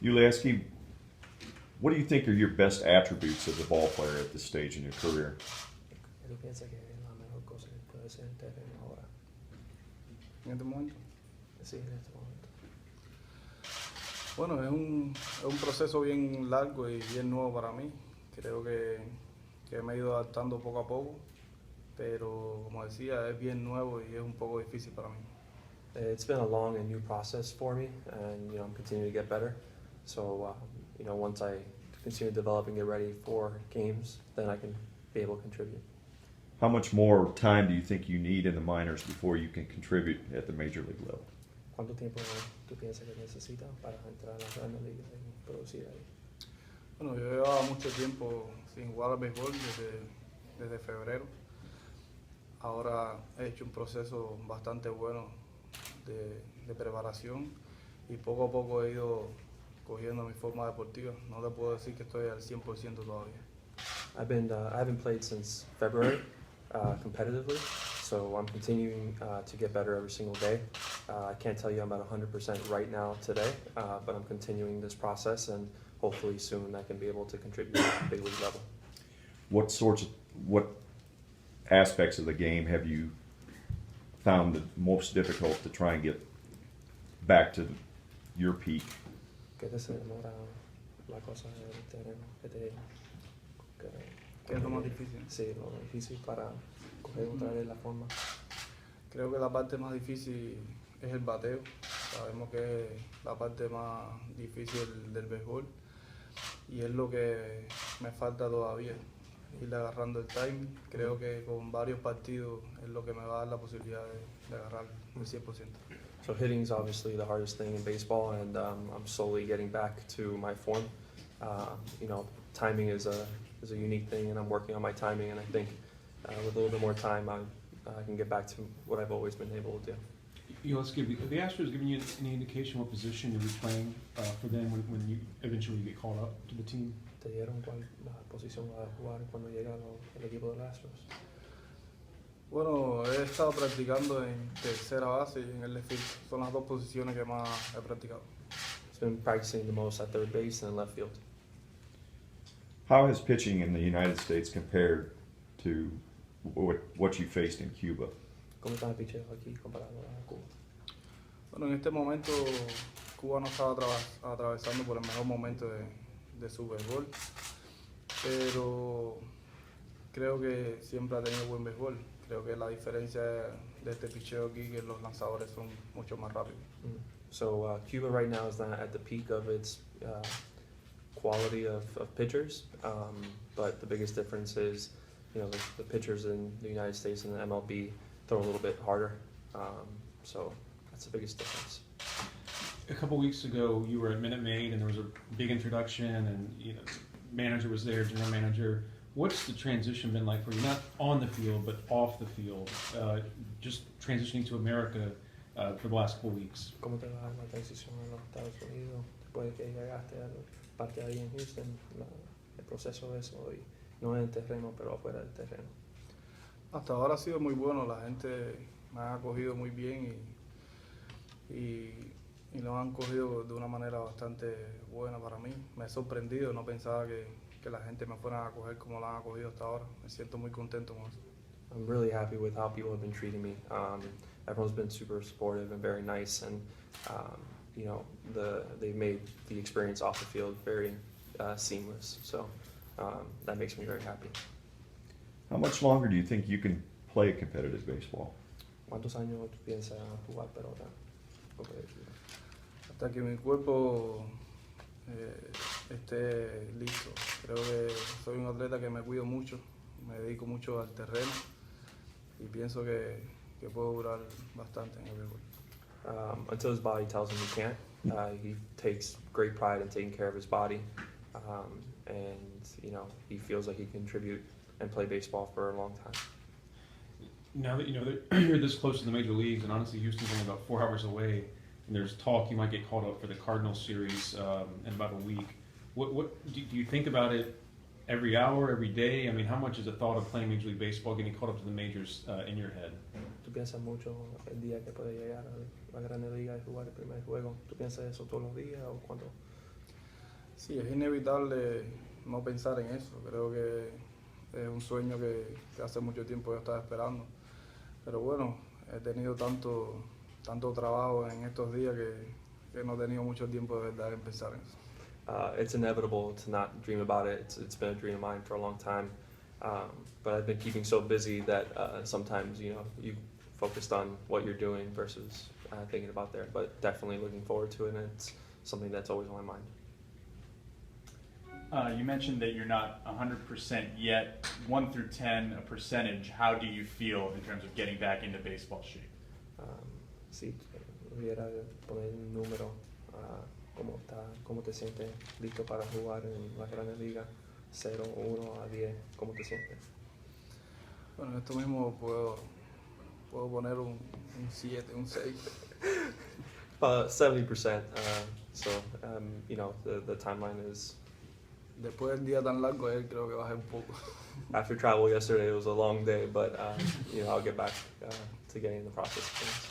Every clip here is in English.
Yulieski, what do you think are your best attributes as a ball player at this stage in your career? ¿Qué tú piensas que es la mejor cosa que puede ser en terreno ahora? En este momento. Sí, en este momento. Bueno, es un proceso bien largo y bien nuevo para mí. Creo que me he ido adaptando poco a poco, pero como decía, es bien nuevo y es un poco difícil para mí. It's been a long and new process for me, and I'm continuing to get better. So once I continue to develop and get ready for games, then I can be able to contribute. How much more time do you think you need in the minors before you can contribute at the major league level? ¿Cuánto tiempo tú piensas que necesitas para entrar a la Grandes Ligas y producir ahí? Bueno, yo llevaba mucho tiempo sin jugar al béisbol desde febrero. Ahora he hecho un proceso bastante bueno de preparación y poco a poco he ido cogiendo mi forma deportiva. No te puedo decir que estoy al 100% todavía. I haven't played since February competitively, so I'm continuing to get better every single day. I can't tell you I'm at 100% right now today, but I'm continuing this process, and hopefully soon I can be able to contribute at the big league level. What aspects of the game have you found the most difficult to try and get back to your peak? ¿Qué te se demora la cosa del terreno? ¿Qué es lo más difícil? Sí, lo más difícil para coger otra vez la forma. Creo que la parte más difícil es el bateo. Sabemos que es la parte más difícil del béisbol y es lo que me falta todavía, ir agarrando el timing. Creo que con varios partidos es lo que me va a dar la posibilidad de agarrar el 100%. So hitting is obviously the hardest thing in baseball, and I'm slowly getting back to my form. Timing is a unique thing, and I'm working on my timing, and I think with a little bit more time, I can get back to what I've always been able to do. Yulieski, have the Astros given you any indication what position you'll be playing for them when you eventually get called up to the team? ¿Te dieron cuál la posición va a jugar cuando llega el equipo de los Astros? Bueno, he estado practicando en tercera base y en el left field. Son las dos posiciones que más he practicado. He's been practicing the most at third base and left field. How has pitching in the United States compared to what you faced in Cuba? ¿Cómo está el picheo aquí comparado a Cuba? Bueno, en este momento Cuba no estaba atravesando por el mejor momento de su béisbol, pero creo que siempre ha tenido buen béisbol. Creo que la diferencia de este picheo aquí es que los lanzadores son mucho más rápidos. So Cuba right now is not at the peak of its quality of pitchers, but the biggest difference is, the pitchers in the United States and the MLB throw a little bit harder. So that's the biggest difference. A couple weeks ago, you were at Minute Maid, and there was a big introduction, and manager was there, general manager. What's the transition been like for you? Not on the field, but off the field. Just transitioning to America for the last couple weeks. ¿Cómo te va la transición a los Estados Unidos después de que llegaste a la parte ahí en Houston? El proceso de eso, y no en el terreno, pero afuera del terreno. Hasta ahora ha sido muy bueno, la gente me ha acogido muy bien y lo han cogido de una manera bastante buena para mí. Me he sorprendido, no pensaba que la gente me fuera a acoger como la han acogido hasta ahora. Me siento muy contento con eso. I'm really happy with how people have been treating me. Everyone's been super supportive and very nice, and they've made the experience off the field very seamless. So that makes me very happy. How much longer do you think you can play competitive baseball? ¿Cuántos años tú piensas jugar pelota competitiva? Hasta que mi cuerpo esté listo. Creo que soy un atleta que me cuido mucho, me dedico mucho al terreno y pienso que puedo durar bastante en el béisbol. Until his body tells him he can't, he takes great pride in taking care of his body, and he feels like he can contribute and play baseball for a long time. Now that you're this close to the major leagues, and honestly, Houston's only about 4 hours away, and there's talk you might get called up for the Cardinals series in about a week. What do you think about it every hour, every day? I mean, how much is the thought of playing Major League Baseball, getting called up to the majors in your head? ¿Tú piensas mucho el día que puede llegar a la Grande Liga y jugar el primer juego? ¿Tú piensas eso todos los días o cuando? Sí, es inevitable no pensar en eso. Creo que es un sueño que hace mucho tiempo yo estaba esperando. Pero bueno, he tenido tanto trabajo en estos días que no he tenido mucho tiempo de verdad en pensar en eso. It's inevitable to not dream about it. It's been a dream of mine for a long time. But I've been keeping so busy that sometimes, you focused on what you're doing versus thinking about there. But definitely looking forward to it, and it's something that's always on my mind. You mentioned that you're not 100% yet. 1 through 10, a percentage. How do you feel in terms of getting back into baseball shape? Si pudiera poner un número, ¿cómo te sientes listo para jugar en las grandes ligas? 0, 1 a 10, ¿cómo te sientes? Bueno, esto mismo puedo poner un 7, un 6. 70%. The timeline is. Después del día tan largo, creo que bajé un poco. After travel yesterday, it was a long day, but I'll get back to getting the process of things.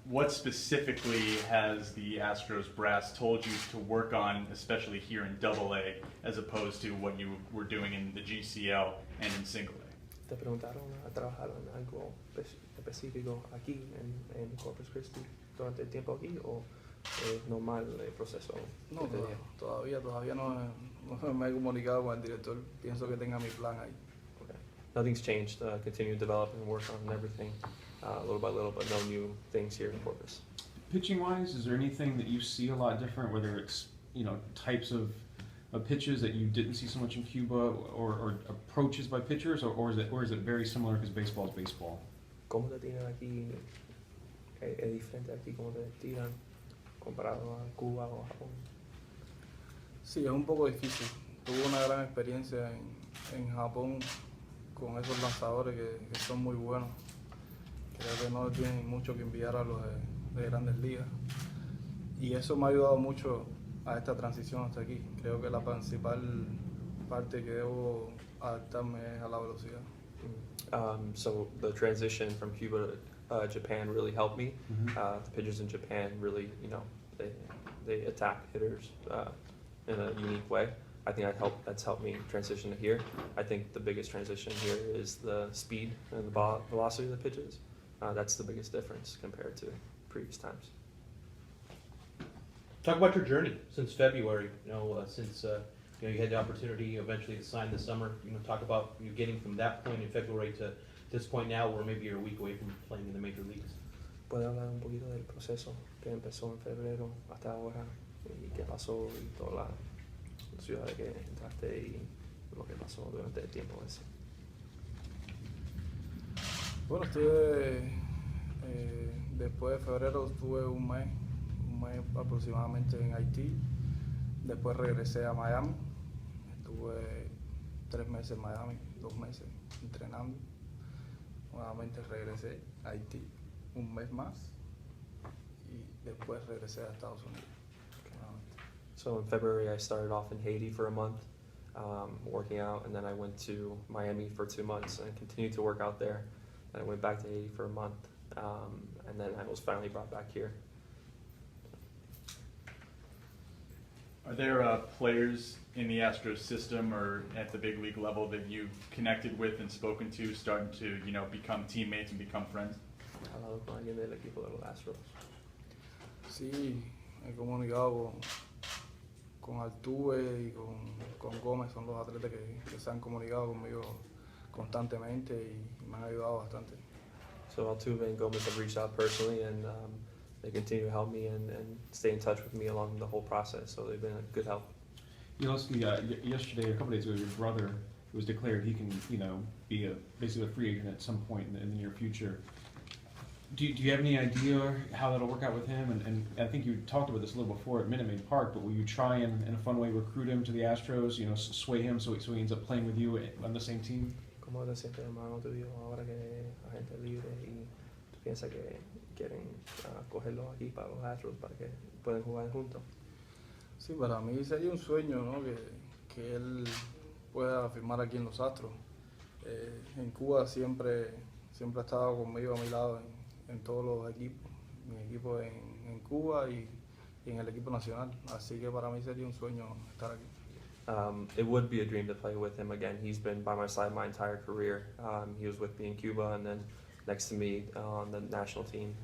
What specifically has the Astros brass told you to work on, especially here in AA, as opposed to what you were doing in the GCL and in Single A? ¿Te preguntaron a trabajar en algo específico aquí en Corpus Christi durante el tiempo aquí o es normal el proceso? No, todavía no me he comunicado con el director. Pienso que tenga mi plan ahí. Okay. Nothing's changed. Continue to develop and work on everything little by little, but no new things here in Corpus. Pitching wise, is there anything that you see a lot different, whether it's types of pitches that you didn't see so much in Cuba, or approaches by pitchers, or is it very similar because baseball is baseball? ¿Cómo te tiran aquí? ¿Es diferente aquí cómo te tiran comparado a Cuba o a Japón? Sí, es un poco difícil. Tuve una gran experiencia en Japón con esos lanzadores que son muy buenos. Creo que no tienen mucho que enviar a los de grandes ligas. Y eso me ha ayudado mucho a esta transición hasta aquí. Creo que la principal parte que debo adaptarme es a la velocidad. So the transition from Cuba to Japan really helped me. Mm-hmm. The pitchers in Japan really, they attack hitters in a unique way. I think that's helped me transition to here. I think the biggest transition here is the speed and the velocity of the pitches. That's the biggest difference compared to previous times. Talk about your journey since February. Since you had the opportunity eventually to sign this summer. Talk about you getting from that point in February to this point now, where maybe you're a week away from playing in the major leagues. ¿Puede hablar un poquito del proceso que empezó en febrero hasta ahora y qué pasó y toda la ciudad que entraste y lo que pasó durante el tiempo ese? Bueno, estuve después de febrero estuve un mes aproximadamente en Haití. Después regresé a Miami. Estuve 3 meses en Miami, 2 meses entrenando. Nuevamente regresé a Haití un mes más y después regresé a Estados Unidos. So in February I started off in Haiti for a month, working out, and then I went to Miami for 2 months and continued to work out there. Then I went back to Haiti for a month, and then I was finally brought back here. Are there players in the Astros system or at the big league level that you've connected with and spoken to, starting to become teammates and become friends? ¿Has hablado con alguien del equipo de los Astros? Sí, he comunicado con Altuve y con Gómez, son los atletas que se han comunicado conmigo constantemente y me han ayudado bastante. So Altuve and Gomez have reached out personally, and they continue to help me and stay in touch with me along the whole process. So they've been a good help. Yulieski, yesterday, a couple days ago, your brother was declared he can, be basically a free agent at some point in the near future. Do you have any idea how that'll work out with him? And I think you talked about this a little before at Minute Maid Park, but will you try and in a fun way recruit him to the Astros? Sway him so he ends up playing with you on the same team? ¿Cómo te sientes, hermano tuyo, ahora que es agente libre y tú piensas que quieren cogerlo aquí para los Astros para que puedan jugar juntos? Sí, para mí sería un sueño, ¿no? que él pueda firmar aquí en los Astros. En Cuba siempre ha estado conmigo a mi lado en todos los equipos. Mi equipo en Cuba y y en el equipo nacional. Así que para mí sería un sueño estar aquí. It would be a dream to play with him again. He's been by my side my entire career. He was with me in Cuba and then next to me on the national team.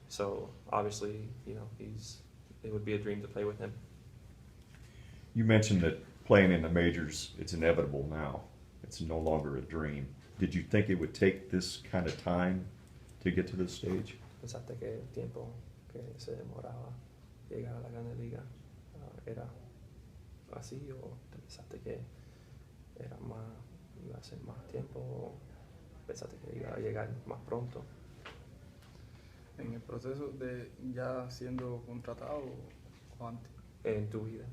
So obviously, you know, it would be a dream to play with him. You mentioned that playing in the majors, it's inevitable now. It's no longer a dream. Did you think it would take this kind of time to get to this stage? ¿Pensaste que el tiempo que se demoraba llegar a la Grande Liga era así o pensaste que era más, iba a ser más tiempo o pensaste que iba a llegar más pronto? En el proceso de ya siendo contratado o antes. En tu vida.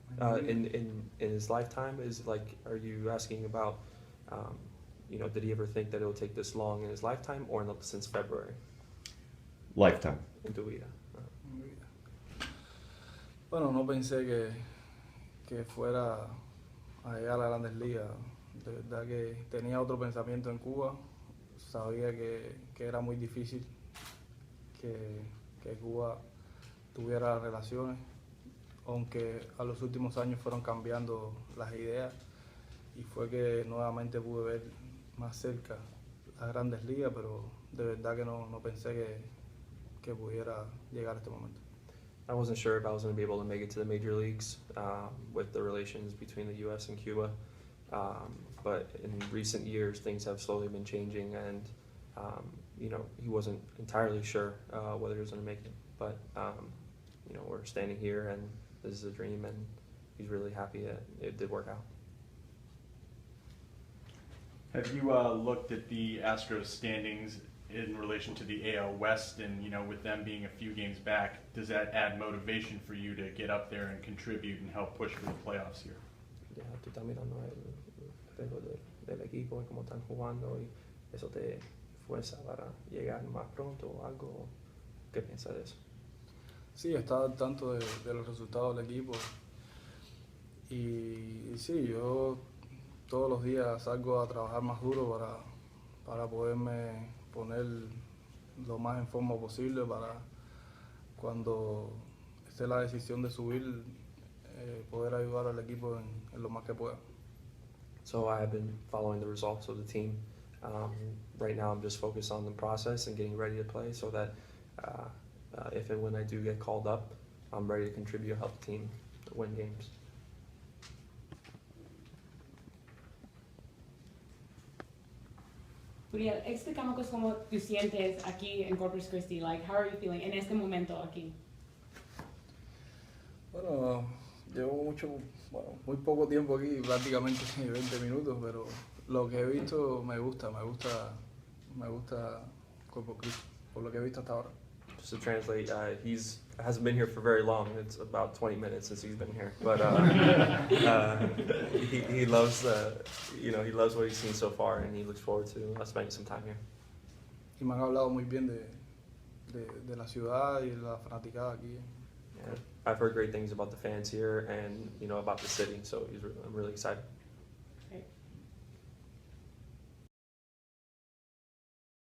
In his lifetime, is like, are you asking about, you know, did he ever think that it would take this long in his lifetime or since February? Lifetime. En tu vida. En mi vida. Bueno, no pensé que fuera a llegar a las Grandes Ligas. De verdad que tenía otro pensamiento en Cuba. Sabía que era muy difícil que Cuba tuviera relaciones, aunque a los últimos años fueron cambiando las ideas y fue que nuevamente pude ver más cerca las Grandes Ligas, pero de verdad que no pensé que pudiera llegar a este momento. I wasn't sure if I was going to be able to make it to the major leagues with the relations between the U.S. and Cuba, but in recent years things have slowly been changing, and you know, he wasn't entirely sure whether he was going to make it, but you know, we're standing here and this is a dream, and he's really happy that it did work out. Have you looked at the Astros standings in relation to the AL West, and you know, with them being a few games back, does that add motivation for you to get up there and contribute and help push for the playoffs here? Ya tú estás mirando el juego del equipo y cómo están jugando y eso te fuerza para llegar más pronto o algo. ¿Qué piensas de eso? Sí, estaba al tanto de los resultados del equipo y sí, yo todos los días salgo a trabajar más duro para poderme poner lo más en forma posible para cuando esté la decisión de subir poder ayudar al equipo en lo más que pueda. So I have been following the results of the team. Right now I'm just focused on the process and getting ready to play so that if and when I do get called up, I'm ready to contribute and help the team win games. Gurriel, explícanos cómo te sientes aquí en Corpus Christi. Like, how are you feeling en este momento aquí? Bueno, llevo muy poco tiempo aquí, prácticamente 20 minutos, pero lo que he visto me gusta Corpus Christi, por lo que he visto hasta ahora. Just to translate, hasn't been here for very long. It's about 20 minutes since he's been here, but he loves he loves what he's seen so far, and he looks forward to spending some time here. Y me han hablado muy bien de la ciudad y de la fanaticada aquí. And I've heard great things about the fans here, and you know, about the city. So I'm really excited.